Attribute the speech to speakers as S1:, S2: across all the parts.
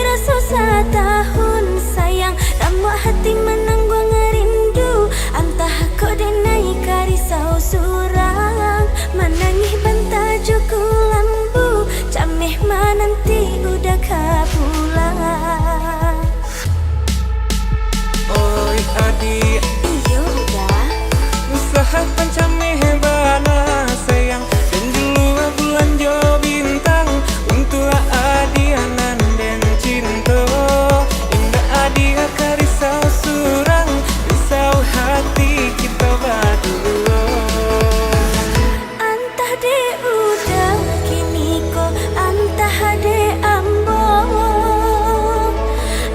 S1: rasa setahun sayang, ramu hati menanggung ngerindu. Antah kau denai karisau surang, menangih bantah juku lambu. Cameh nanti udah kapulang.
S2: Oi adik,
S1: Iyo udah
S2: usaha pancameh bana sayang, dan dulu bulan jo bintang untuk adianan dan cinta. Indah adia karisau surang, risau hati kita berdua.
S1: antah de udah kini ko antah de ambo,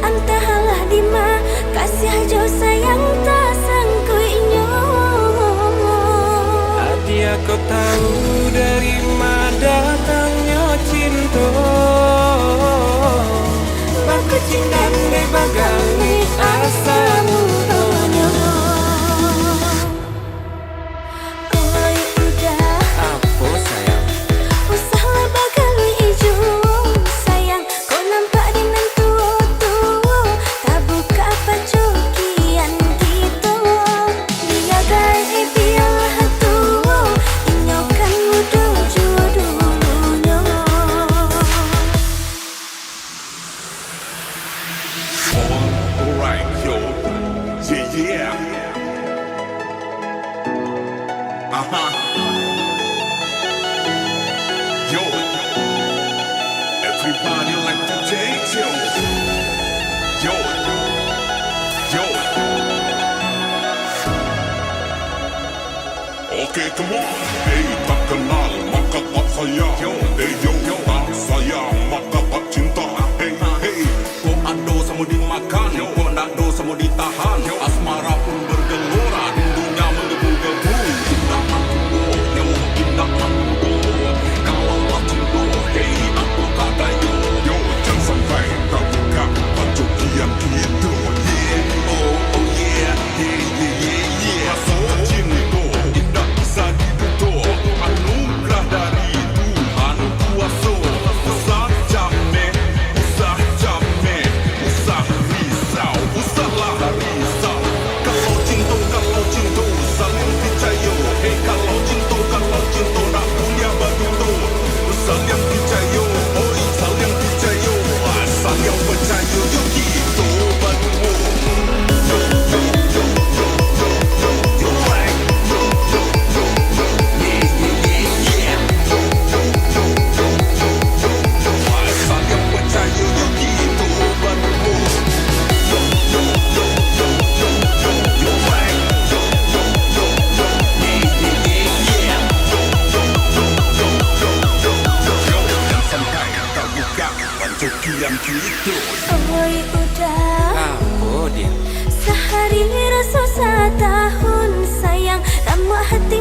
S1: antah lah dima kasih jo sayang tak sangkuinyo.
S2: Adia kau tahu dari mana datangnya cinta. Baku cinta bagai asamu.
S1: Oi udah
S2: Apa sayang?
S1: usahlah bagai ijo sayang, kau nampak dengan tua-tua tak buka pacokian kita. Dia gaya biarlah tua inyokan muda jua dulunya.
S3: Alright, yo. Yeah, yeah. Yo. Everybody like to take yo. Yo. Yo. Okay, come on. Hey, tak kenal maka tak sayang. Hey, yo, tak sayang maka tak cinta. Hey, hey. Kau ado sama dimakan, kau nak do sama ditahan. Asmara pun bergelora, rindunya menggebu-gebu. Indah aku, yo, indah aku. Kalau lah cinta, hey, aku kata yo. Yo, jangan sampai kau buka pacokian kita. Yeah, oh, oh yeah, yeah, yeah, yeah, yeah. Rasa cinta, indah bisa dibutuh. Anugerah dari Tuhan kuasa. Usah jameh, usah jameh, usah risau, usahlah risau. Kalau cinta saling percaya. Hey, kalau cinta nak punya begitu. Saling percaya, oi, saling percaya. Saling percaya, yo gitu begitu. Yo, yo, yo, yo, yo, yo, yo, right. Yo, yo, yo, yo, yeah, yeah, yeah, yeah. Yo, yo, yo, yo, yo, yo, yo, saling percaya, yo gitu begitu. Yo, yo, yo, yo, yo, yo, yo, right. Yo, yo, yo, yo, yeah, yeah, yeah, yeah. Yo, yo, yo, yo, yo, yo, yo, yo. Jangan sampai kau buka pacokian kita.
S1: Oi udah
S2: Apa dia?
S1: sehari rasa setahun sayang, ramu hati